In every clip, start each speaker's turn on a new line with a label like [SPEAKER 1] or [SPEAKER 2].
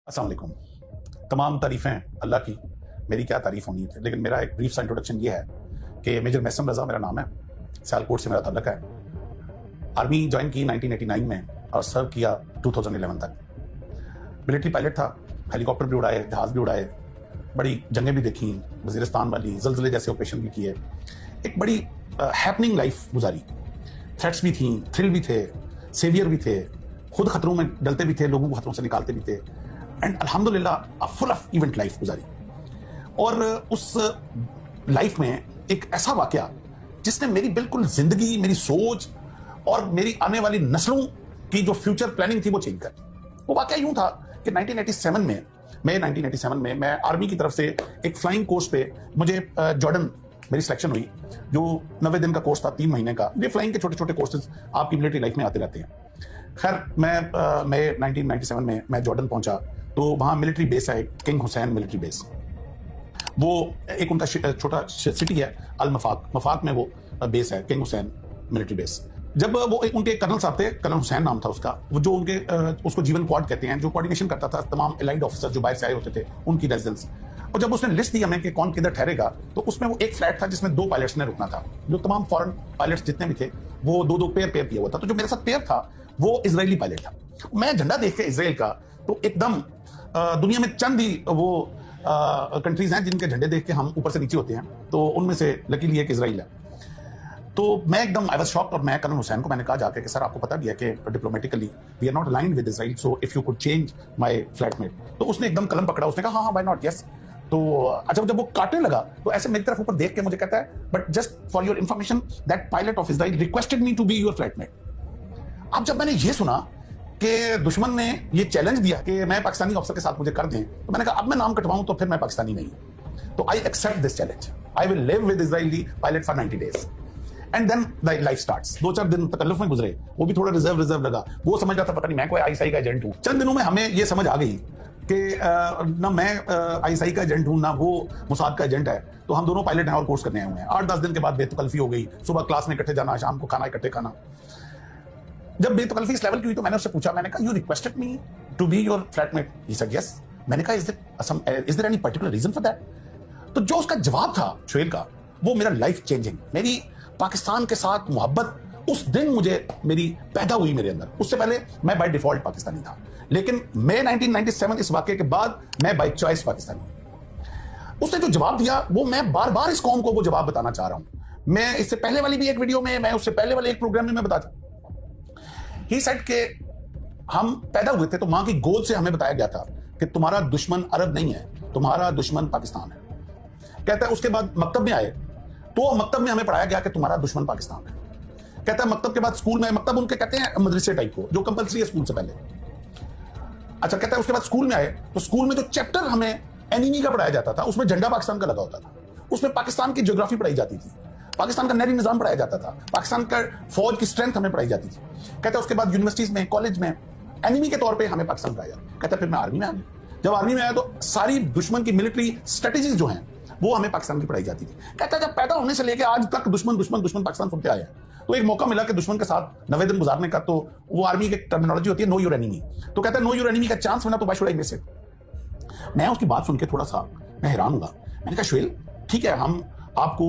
[SPEAKER 1] अस्सलाम वालेकुम। तमाम तारीफ़ें अल्लाह की, मेरी क्या तारीफ़ होनी थी, लेकिन मेरा एक ब्रीफ सा इंट्रोडक्शन ये है कि मेजर मैसम रज़ा मेरा नाम है, सियालकोट से मेरा ताल्लुक है। आर्मी ज्वाइन की 1989 में और सर्व किया 2011 तक। मिलिट्री पायलट था, हेलीकॉप्टर भी उड़ाए, जहाज़ भी उड़ाए, बड़ी जंगें भी देखी, वज़ीरिस्तान वाली, ज़लज़ले जैसे ऑपरेशन भी किए। एक बड़ी हैपनिंग लाइफ गुजारी। थ्रेट्स भी थी, थ्रिल भी थे, सेवियर भी थे, खुद खतरों में डलते भी थे, लोगों को खतरों से निकालते भी थे, एंड अल्हम्दुलिल्लाह फुल ऑफ इवेंट लाइफ गुजारी। और उस लाइफ में एक ऐसा वाकया जिसने मेरी बिल्कुल जिंदगी, मेरी सोच और मेरी आने वाली नस्लों की जो फ्यूचर प्लानिंग थी वो चेंज कर दी। वो वाकया यूं था कि 1987 में मैं आर्मी की तरफ से एक फ्लाइंग कोर्स पे मुझे जॉर्डन मेरी सिलेक्शन हुई, जो 90 दिन का कोर्स था, 3 महीने का। ये फ्लाइंग के छोटे छोटे कोर्सेज आपकी मिलिट्री लाइफ में आते रहते हैं। खैर मैं 1997 में मैं जॉर्डन पहुंचा, तो वहां मिलिट्री बेस है, किंग हुसैन मिलिट्री बेस। वो एक उनका छोटा सिटी है, अल मफाक में वो बेस है, किंग हुसैन मिलिट्री बेस। जब वो उनके कर्नल साहब थे, कर्नल हुसैन नाम था उसका, वो जो उनके उसको जीवन क्वाड कहते हैं, जो कोऑर्डिनेशन करता था तमाम एलाइड ऑफिसर जो बाहर से आए होते थे उनकी रेजिडेंस। और जब उसने लिस्ट दी हमें कि कौन किधर ठहरेगा, तो उसमें वो एक फ्लैट था जिसमें 2 पायलट्स ने रुकना था। जो तमाम फॉरेन पायलट्स जितने भी थे वो 2-2 पेयर किया हुआ था। तो जो मेरे साथ पेयर था वो इजरायली पायलट था। मैं झंडा देख के इजराइल का, तो एकदम दुनिया में चंद ही वो कंट्रीज हैं जिनके झंडे देख के हम ऊपर से नीचे होते हैं, तो उनमें से लकीली एक इजराइल है। तो मैं एकदम आई वाज शॉक्ड, और मैं कर्नल हुसैन को मैंने कहा जाके कि सर आपको पता भी है कि diplomatically we are not aligned with Israel, so if you could change my flatmate. तो उसने एकदम कलम पकड़ा, उसने कहा हाँ व्हाई नॉट, यस। तो अच्छा, जब वो काटने लगा तो ऐसे मेरी तरफ ऊपर देख के मुझे कहता है, but just for your information that pilot of Israel requested me to be your flatmate. अब जब मैंने ये सुना कि दुश्मन ने ये चैलेंज दिया कि मैं पाकिस्तानी ऑफिसर के साथ मुझे कर दें, तो मैंने कहा अब मैं नाम कटवाऊं तो फिर मैं पाकिस्तानी नहीं। तो I accept this challenge, I will live with Israeli pilot for 90 days and then life starts. 2-4 दिन तकल्लुफ में गुजरे, वो भी थोड़ा रिजर्व लगा। वो समझ रहा था पता नहीं मैं कोई आईएसआई का एजेंट हूं। चंद दिनों में हमें ये समझ आ गई कि ना मैं आईएसआई का एजेंट हूं, ना वो मुसाद का एजेंट है। तो हम दोनों पायलट हैं और कोर्स करने आए हुए हैं। 8-10 दिन के बाद बेतकल्फी हो गई, सुबह क्लास में इकट्ठे जाना, शाम को खाना इकट्ठे खाना। जब बेतकल्फी इस लेवल की हुई तो मैंने उससे पूछा, मैंने कहा you requested me to be your flatmate, he said yes. मैंने कहा is there any particular reason for that? तो जो उसका जवाब था शुएब का, वो मेरा लाइफ चेंजिंग, मेरी पाकिस्तान के साथ मोहब्बत उस दिन मुझे मेरी पैदा हुई मेरे अंदर। उससे पहले मैं बाय डिफॉल्ट पाकिस्तानी था, लेकिन मैं 1997 इस वाकये के बाद मैं बाय चॉइस पाकिस्तानी। उसने जो जवाब दिया वो मैं बार बार इस कौम को वो जवाब बताना चाह रहा हूं। मैं इससे पहले वाली भी एक वीडियो में, मैं उससे पहले वाले एक प्रोग्राम में मैं बताता। ही सेड के हम पैदा हुए थे तो मां की गोद से हमें बताया गया था कि तुम्हारा दुश्मन अरब नहीं है, तुम्हारा दुश्मन पाकिस्तान है। कहता है उसके बाद मकतब में आए तो मकतब में हमें पढ़ाया गया कि तुम्हारा दुश्मन पाकिस्तान है। कहता है मकतब के बाद स्कूल में, मकतब उनके कहते हैं मदरसे टाइप को जो कंपलसरी है स्कूल से पहले। अच्छा, कहता है उसके बाद स्कूल में आए तो स्कूल में जो चैप्टर हमें एनिमी का पढ़ाया जाता था उसमें झंडा पाकिस्तान का लगा होता था। उसमें पाकिस्तान की ज्योग्राफी पढ़ाई जाती थी, पाकिस्तान का नहरी निजाम पढ़ाया जाता था, पाकिस्तान का फौज की स्ट्रेंथ हमें पढ़ाई जाती थी। कहता है उसके बाद यूनिवर्सिटीज में, कॉलेज में एनिमी के तौर पे हमें पाकिस्तान पढ़ाया जाता। कहता है फिर मैं आर्मी में आ गया। जब आर्मी में आया तो सारी दुश्मन की मिलिट्री स्ट्रेटेजीज जो हैं वो हमें पाकिस्तान की पढ़ाई जाती थी। कहता है जब पैदा होने से लेकर आज तक दुश्मन दुश्मन दुश्मन पाकिस्तान सुनते आए, तो एक मौका मिला कि दुश्मन के साथ 90 दिन गुजारने का। तो वो आर्मी की टर्मिनोलॉजी होती है नो योर एनिमी। तो कहता है नो योर एनिमी का चांस मिला तो why should I miss it. मैं उसकी बात सुन के थोड़ा सा मैं हैरान हुआ। मैंने कहा शुएब ठीक है, हम आपको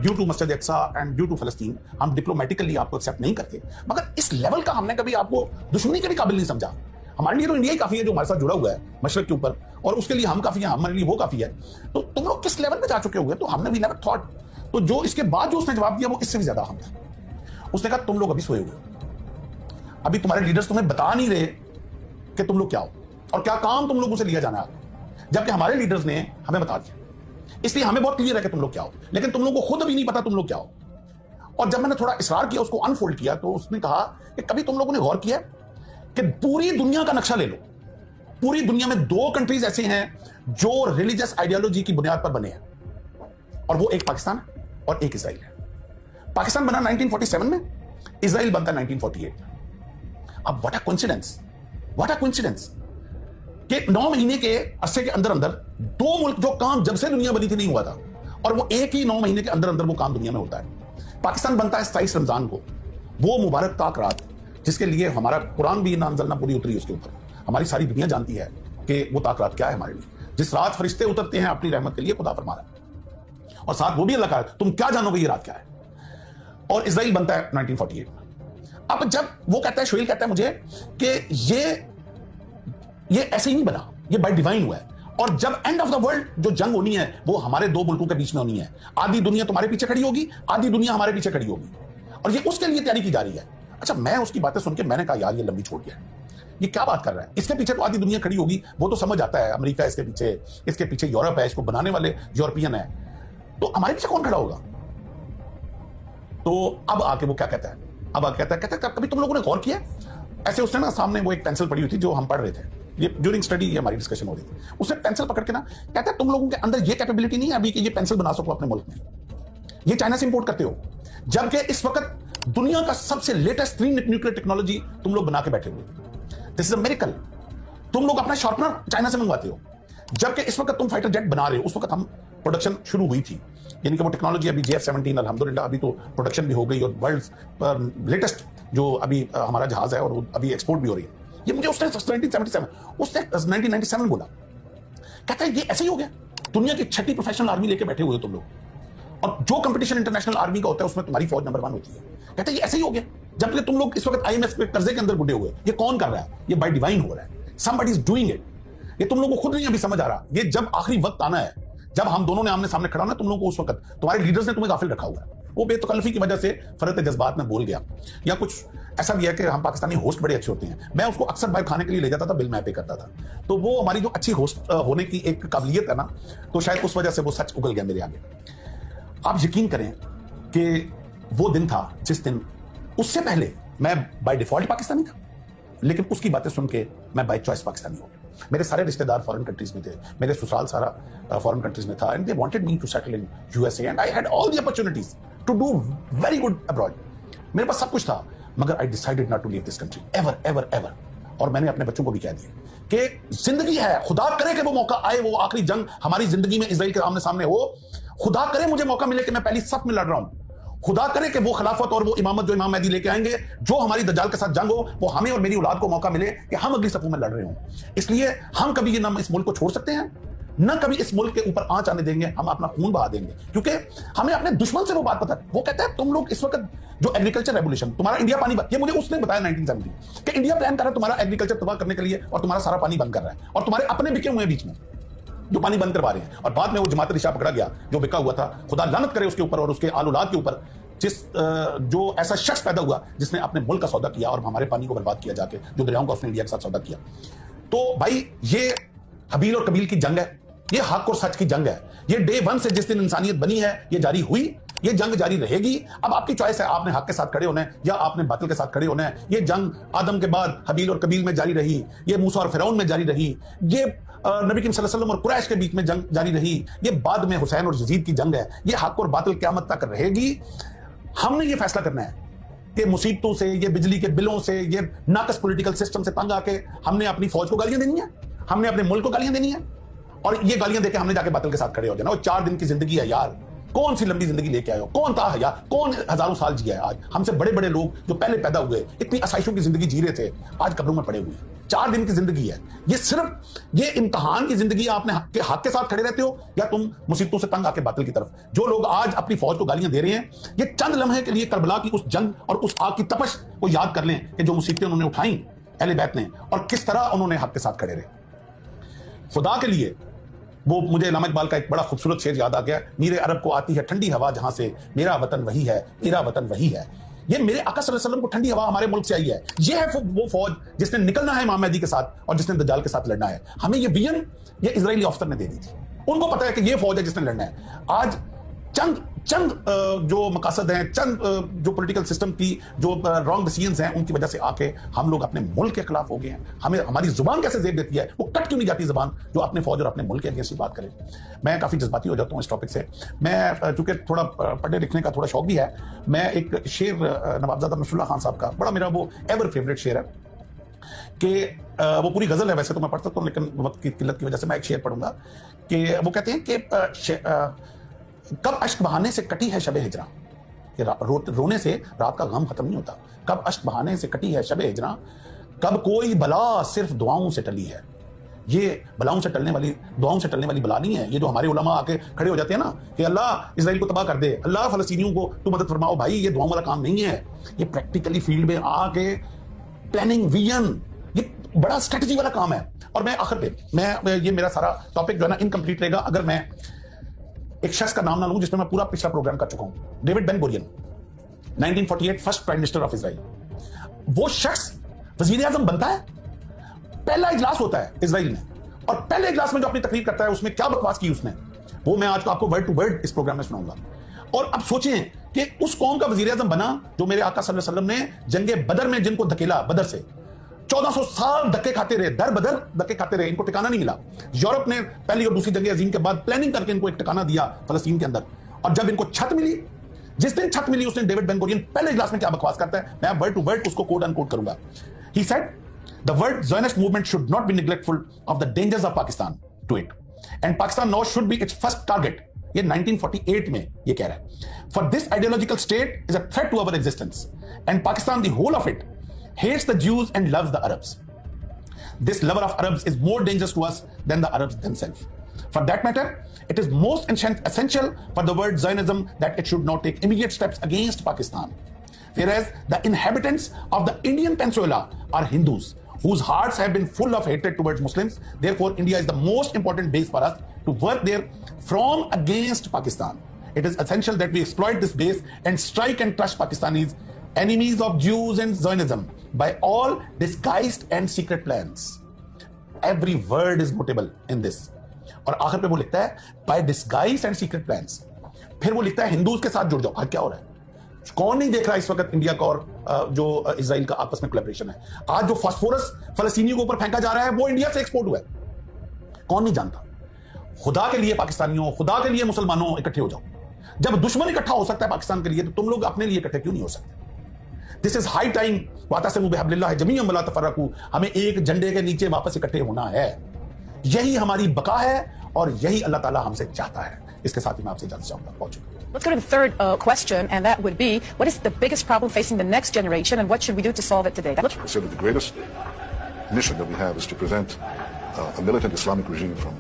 [SPEAKER 1] ड्यू टू मस्जिद अक्सा एंड ड्यू टू फलस्तीन हम डिप्लोमेटिकली आपको एक्सेप्ट नहीं करते, मगर इस लेवल का हमने कभी आपको दुश्मनी के भी काबिल नहीं समझा। हमारे लिए तो इंडिया ही काफी है जो हमारे साथ जुड़ा हुआ है मशरक के ऊपर, और उसके लिए हम काफी हैं, हमारे लिए वो काफी है। तो तुम लोग किस लेवल पे जा चुके हुए? तो हमने भी नेवर थॉट। तो जो इसके बाद जो उसने जवाब दिया वो इससे भी ज्यादा अहम था। उसने कहा तुम लोग अभी सोए हुए हो, अभी तुम्हारे लीडर्स तुम्हें बता नहीं रहे कि तुम लोग क्या हो और क्या काम तुम लोगों से लिया जाना है, जबकि हमारे लीडर्स ने हमें बता दिया। इसलिए हमें बहुत क्लियर है कि तुम लोग क्या हो, लेकिन तुम लोगों को खुद अभी नहीं पता तुम लोग क्या हो। और जब मैंने थोड़ा इसरार किया, उसको अनफोल्ड किया, तो उसने कहा कि कभी तुम लोगों ने गौर किया कि पूरी दुनिया का नक्शा ले लो, पूरी दुनिया में 2 कंट्रीज ऐसे हैं जो रिलीजियस आइडियोलॉजी की बुनियाद पर बने हैं, और वो एक पाकिस्तान है और एक इजराइल है। पाकिस्तान बना 1947 में, इजराइल बनता 1948। अब what a coincidence, what a coincidence कि 9 महीने के अरसे के अंदर अंदर 2 मुल्क जो काम जब से दुनिया बनी थी नहीं हुआ था, और वो एक ही 9 महीने के अंदर अंदर वो काम दुनिया में होता है। पाकिस्तान बनता है 27 रमजान को, वो मुबारक ताक रात जिसके लिए हमारा कुरान भी ना अंज़लना पूरी उतरी उसके ऊपर, हमारी सारी दुनिया जानती है। कि वो ताक़त क्या है हमारे लिए। जिस रात फरिश्ते उतरते हैं अपनी रहमत के लिए, खुदा फरमा रहा है, और साथ वो भी अल्लाह का है, तुम क्या जानोगे ये रात क्या है। और इजराइल बनता है 1948 में। अब जब वो कहता है, शोएल कहता है मुझे कि ये ऐसे ही नहीं बना, ये बाय डिवाइन हुआ है, और जब एंड ऑफ द वर्ल्ड जो जंग होनी है वो हमारे दो मुल्कों के बीच में होनी है। आधी दुनिया तुम्हारे पीछे खड़ी होगी, आधी दुनिया हमारे पीछे खड़ी होगी, और ये उसके लिए तैयारी की जा रही है। अच्छा, मैं उसकी बातें सुन के मैंने कहा यार ये लंबी छोड़ गया, ये क्या बात कर रहा है, इसके पीछे तो आधी दुनिया खड़ी होगी, वो तो समझ आता है, अमेरिका इसके पीछे यूरोप है, इसको बनाने वाले यूरोपियन है, तो हमारे पीछे कौन खड़ा होगा। तो अब आके वो क्या कहता है, अब आके कहता है कभी तुम लोगों ने गौर किया, ऐसे उसने ना सामने वो एक पेंसिल पड़ी हुई थी जो हम पढ़ रहे थे, ये ड्यूरिंग स्टडी ये हमारी डिस्कशन हो रही थी, उसने पेंसिल पकड़ के ना कहता है तुम लोगों के अंदर ये कैपेबिलिटी नहीं है अभी कि ये पेंसिल बना सको अपने मुल्क में, ये चाइना से इंपोर्ट करते हो, जबकि इस वक्त दुनिया का सबसे लेटेस्ट 3 न्यूक्लियर टेक्नोलॉजी तुम लोग बना के बैठे हुए। This is a miracle. तुम लोग अपना शार्पनर चाइना से मंगवाते हो, जबकि इस वक्त तुम फाइटर जेट बना रहे हो, उस वक्त हम प्रोडक्शन शुरू हुई थी, यानी कि वो टेक्नोलॉजी अभी JF-17 अल्हम्दुलिल्लाह अभी तो प्रोडक्शन भी हो गई, और वर्ल्ड लेटेस्ट जो अभी हमारा जहाज है और अभी एक्सपोर्ट भी हो रही है। ये मुझे उसने 1997 बोला, कहता है ये ऐसे ही हो गया, दुनिया की 6ठी प्रोफेशनल आर्मी लेके बैठे हुए हो तुम लोग, और जो कंपटीशन इंटरनेशनल आर्मी का होता है उसमें तुम्हारी फौज नंबर 1 होती है। कहता है ये ऐसे ही हो गया, जबकि तुम लोग इस वक्त IMF के कर्जे के अंदर बुढ़े हुए, ये कौन कर रहा है, ये बाय डिवाइन हो रहा है, समबडी इज डूइंग इट, ये तुम लोगों को खुद नहीं अभी समझ आ रहा। ये जब आखिरी वक्त आना है, जब हम दोनों ने आमने सामने खड़ा होना, तुम लोगों को उस वक्त तुम्हारे लीडर्स ने तुम्हें गाफिल रखा हुआ है, वो बेतकल्लफी की वजह से फरत जज्बात में बोल गया, या कुछ ऐसा भी है कि हम पाकिस्तानी होस्ट बड़े अच्छे होते हैं, मैं उसको अक्सर बाहर खाने के लिए ले जाता था, बिल मैं पे करता था, तो वो हमारी जो अच्छी होस्ट होने की एक काबिलियत है ना, तो शायद उस वजह से वो सच उगल गया मेरे आगे। आप यकीन करें कि वो दिन था जिस दिन, उससे पहले मैं बाय डिफॉल्ट पाकिस्तानी था, लेकिन उसकी बातें सुन के मैं बाय चॉइस पाकिस्तानी हो गया। मेरे सारे रिश्तेदार फॉरेन कंट्रीज में थे, मेरे ससुराल सारा फॉरेन कंट्रीज में था, and they wanted me to settle in USA, and I had all the opportunities to do very good abroad. मेरे पास सब कुछ था, मगर I decided not to leave this country ever ever ever. और मैंने अपने बच्चों को भी कह दिया कि जिंदगी है, खुदा करे कि वो मौका आए, वो आखिरी जंग हमारी जिंदगी में इजराइल के आमने सामने हो, खुदा करे मुझे मौका मिले कि मैं पहली सफ में लड़ रहा हूं, खुदा करे कि वो खिलाफत और वो इमामत जो इमाम मेहदी लेके आएंगे, जो हमारी दज्जाल के साथ जंग हो, वो हमें और मेरी औलाद को मौका मिले कि हम अगली सफों में लड़ रहे हों। इसलिए हम कभी ये ना इस मुल्क को छोड़ सकते हैं, न कभी इस मुल्क के ऊपर आंच आने देंगे, हम अपना खून बहा देंगे, क्योंकि हमें अपने दुश्मन से वो बात पता है। वो कहता है तुम लोग इस वक्त जो एग्रीकल्चर रेवोल्यूशन, तुम्हारा इंडिया पानी, ये मुझे उसने बताया 1970 कि इंडिया प्लान कर रहा है तुम्हारा एग्रीकल्चर तबाह करने के लिए, और तुम्हारा सारा पानी बंद कर रहा है, और तुम्हारे अपने बिके हुए बीच में जो पानी बंद करवा रहे हैं। और बाद में वो जमात रिशा पकड़ा गया जो बिका हुआ था, खुदा लानत करे उसके ऊपर और उसके आल औलाद के ऊपर, जो ऐसा शख्स पैदा हुआ जिसने अपने मुल्क का सौदा किया और हमारे पानी को बर्बाद किया जाके, जो दरियाओं का उसने इंडिया के साथ सौदा किया। तो भाई ये हबील और कबील की जंग है, ये हक और सच की जंग है, ये डे 1 से जिस दिन इंसानियत बनी है ये जारी हुई, ये जंग जारी रहेगी। अब आपकी चॉइस है, आपने हक के साथ खड़े होना है या आपने बातिल के साथ खड़े होना है। ये जंग आदम के बाद हबील और कबील में जारी रही, ये मूसा और फिरौन में जारी रही, ये नबी करीम सल्लल्लाहु अलैहि वसल्लम और कुरैश के बीच में जंग जारी रही, ये बाद में हुसैन और यजीद की जंग है। ये हक और बातिल क़यामत तक रहेगी। हमने ये फैसला करना है कि मुसीबतों से, ये बिजली के बिलों से, ये नाकस पॉलिटिकल सिस्टम से तंग आके हमने अपनी फौज को गालियां देनी है, हमने अपने मुल्क को गालियां देनी है, और ये गालियां देके हमने जाके बातिल के साथ खड़े हो जाना। वो 4 दिन की जिंदगी है यार, कौन सी लंबी जिंदगी लेके आए हो, कौन था यार, कौन हजारों साल जिया है। आज हमसे बड़े बड़े लोग जो पहले पैदा हुए इतनी आसाइशों की जिंदगी जी रहे थे, आज कब्रों में पड़े हुए हैं। 4 दिन की जिंदगी है ये, सिर्फ ये इम्तहान की जिंदगी। आपने हक के साथ खड़े रहते हो या तुम मुसीबतों से तंग आके बातिल की तरफ। जो लोग आज अपनी फौज को गालियां दे रहे हैं, ये चंद लम्हे के लिए करबला की उस जंग और उस आग की तपश को याद कर लें कि जो मुसीबतें उन्होंने उठाई अहले बैत ने, और किस तरह उन्होंने हक के साथ खड़े रहे। खुदा के लिए वो मुझे इलामा इकबाल का एक बड़ा खूबसूरत शेर याद आ गया, मीरे अरब को आती है ठंडी हवा जहां से, मेरा वतन वही है, मेरा वतन वही है। ये मेरे आका सल्लल्लाहु अलैहि वसल्लम को ठंडी हवा हमारे मुल्क से आई है। ये है वो फौज जिसने निकलना है इमाम मेहदी के साथ और जिसने दज्जाल के साथ लड़ना है। हमें ये विजन ये इजरायली अफसर ने दे दी थी, उनको पता है कि ये फौज है जिसने लड़ना है। आज चंद जो मकासद हैं, चंद जो पॉलिटिकल सिस्टम की जो रॉन्ग डिसीजंस हैं, उनकी वजह से आके हम लोग अपने मुल्क के खिलाफ हो गए हैं। हमें हमारी जुबान कैसे जेब देती है, वो कट क्यों नहीं जाती जुबान जो अपने फौज और अपने मुल्क के अगेंस्ट बात करे। मैं काफी जज्बाती हो जाता हूँ इस टॉपिक से। मैं चूंकि थोड़ा पढ़ने लिखने का थोड़ा शौक भी है, मैं एक शेर नवाबजादा नसरुल्लाह खान साहब का बड़ा मेरा वो एवर फेवरेट शेर है कि वो पूरी गजल है वैसे तो मैं पढ़ सकता हूँ, लेकिन वक्त की किल्लत की वजह से मैं एक शेर पढ़ूंगा कि वो कहते हैं कि कब अश्क बहाने से कटी है शबे हिजरा, रोने से रात का गम खत्म नहीं होता। कब अश्क बहाने से कटी है शबे हिजरा, कब कोई बला सिर्फ दुआओं से टली है। ये बलाओं से टलने वाली, दुआओं से टलने वाली बला नहीं है। ये जो हमारे उलमा आके खड़े हो जाते हैं ना कि अल्लाह इजराइल को तबाह कर दे, अल्लाह फलस्तीनियों को तू मदद फरमाओ, भाई ये दुआओं वाला काम नहीं है। ये प्रैक्टिकली फील्ड में आके प्लानिंग, विजन, ये बड़ा स्ट्रेटजी वाला काम है। और मैं आखिर पे ये मेरा सारा टॉपिक जो है ना इनकम्प्लीट रहेगा अगर मैं एक शख्स का नाम ना लूं जिसमें मैं पूरा पिछला प्रोग्राम कर चुका हूं। David Ben Gurion, 1948 first prime minister of Israel. वो शख्स वजीर आजम बनता है, पहला इजलास होता है इजराइल में, और पहले इजलास में जो अपनी तकरीर करता है उसमें क्या बकवास की उसने, वो मैं आज आपको वर्ड टू वर्ड इस प्रोग्राम में सुनाऊंगा। और अब सोचें कि उस कौम का वजीर आजम बना जो मेरे आका सल्लल्लाहु अलैहि वसल्लम ने जंगे बदर में जिनको धकेला, बदर से 1400 साल धक्के खाते रहे, दर बदर धक्के खाते रहे, इनको ठिकाना नहीं मिला। यूरोप ने पहली और दूसरी जंग अजीम के बाद प्लानिंग करके इनको एक ठिकाना दिया फलस्तीन के अंदर, और जब इनको छत मिली, जिस दिन छत मिली उस दिन डेविड बेन गुरियन पहले इजलास में क्या बकवास करता है, मैं वर्ड टू वर्ड उसको कोट अनकोट करूंगा। He said the world Zionist movement should not be neglectful of the dangers of Pakistan to it, and Pakistan now should be its first target. ये 1948 में ये कह रहा है। For this ideological state is a threat to our existence, and Pakistan the whole of it hates the Jews and loves the Arabs. This lover of Arabs is more dangerous to us than the Arabs themselves. For that matter, it is most essential for the word Zionism that it should not take immediate steps against Pakistan. Whereas the inhabitants of the Indian Peninsula are Hindus, whose hearts have been full of hatred towards Muslims. Therefore, India is the most important base for us to work there from against Pakistan. It is essential that we exploit this base and strike and crush Pakistanis, enemies of Jews and Zionism, by all disguised and secret plans. Every word is notable in this. और आखिर पे वो लिखता है by disguised and secret plans. फिर वो लिखता है हिंदूज के साथ जुड़ जाओ। आज क्या हो रहा है? कौन नहीं देख रहा इस वक्त इंडिया का और जो इजराइल का आपस में कोलैबोरेशन है? आज जो फास्फोरस फलस्तीनियों के ऊपर फेंका जा रहा है वो इंडिया से एक्सपोर्ट हुआ है। कौन नहीं जानता? खुदा के लिए पाकिस्तानियों, खुदा के लिए मुसलमानों इकट्ठे हो जाओ। जब दुश्मन इकट्ठा हो सकता है पाकिस्तान के लिए, तो तुम लोग अपने लिए इकट्ठे क्यों नहीं हो सकते? This is high time. वातसिमू बिहब्लिल्लाहि जमीअन वला तफर्रकू। हमें एक झंडे के नीचे वापस इकट्ठे होना है। यही हमारी बका है और यही अल्लाह ताला हमसे चाहता है। इसके साथ ही मैं आपसे इजाजत चाहूंगा। पहुंचूंगा।
[SPEAKER 2] Let's go to the third question, and that would be, what is the biggest problem facing the next generation, and what should we do to solve it today?
[SPEAKER 3] I said that the greatest mission that we have is to prevent a militant Islamic regime from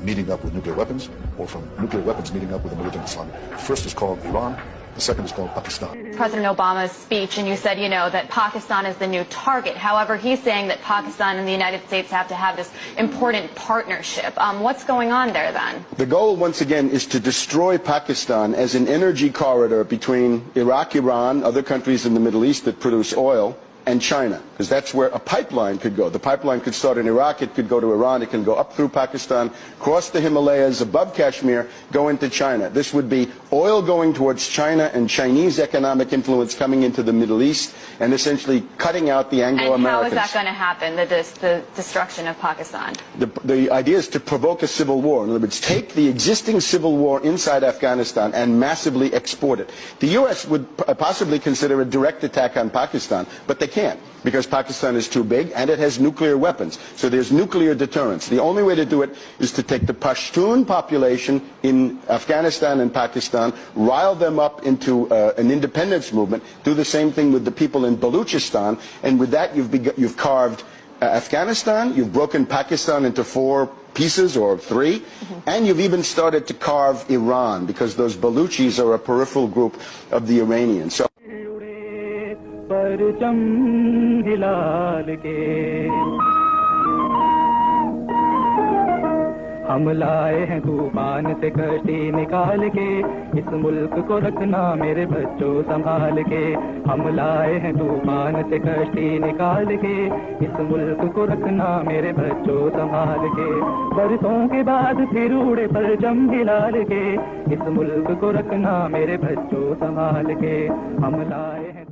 [SPEAKER 3] meeting up with nuclear weapons, or from nuclear weapons meeting up with a militant Islamic. The first is called Iran. The second is called Pakistan.
[SPEAKER 4] President Obama's speech, and you said, that Pakistan is the new target. However, he's saying that Pakistan and the United States have to have this important partnership. What's going on there then?
[SPEAKER 5] The goal, once again, is to destroy Pakistan as an energy corridor between Iraq, Iran, other countries in the Middle East that produce oil, and China, because that's where a pipeline could go. The pipeline could start in Iraq, it could go to Iran, it can go up through Pakistan, cross the Himalayas, above Kashmir, go into China. This would be oil going towards China and Chinese economic influence coming into the Middle East and essentially cutting out the Anglo-Americans.
[SPEAKER 4] And how is that going to happen, the destruction of Pakistan?
[SPEAKER 5] The idea is to provoke a civil war. In other words, take the existing civil war inside Afghanistan and massively export it. The U.S. would possibly consider a direct attack on Pakistan, but they can't, because Pakistan is too big and it has nuclear weapons. So there's nuclear deterrence. The only way to do it is to take the Pashtun population in Afghanistan and Pakistan, rile them up into an independence movement, do the same thing with the people in Baluchistan, and with that you've carved Afghanistan, you've broken Pakistan into 4 pieces or 3, and you've even started to carve Iran, because those Baluchis are a peripheral group of the Iranians. So
[SPEAKER 6] परचम हिलाल के हम लाए हैं तूफान से कश्ती निकाल के, इस मुल्क को रखना मेरे बच्चों संभाल के। हम लाए हैं तूफान से कश्ती निकाल के, इस मुल्क को रखना मेरे बच्चों संभाल के। बरसों के बाद फिर उड़े परचम हिलाल के, इस मुल्क को रखना मेरे बच्चों संभाल के। हम लाए हैं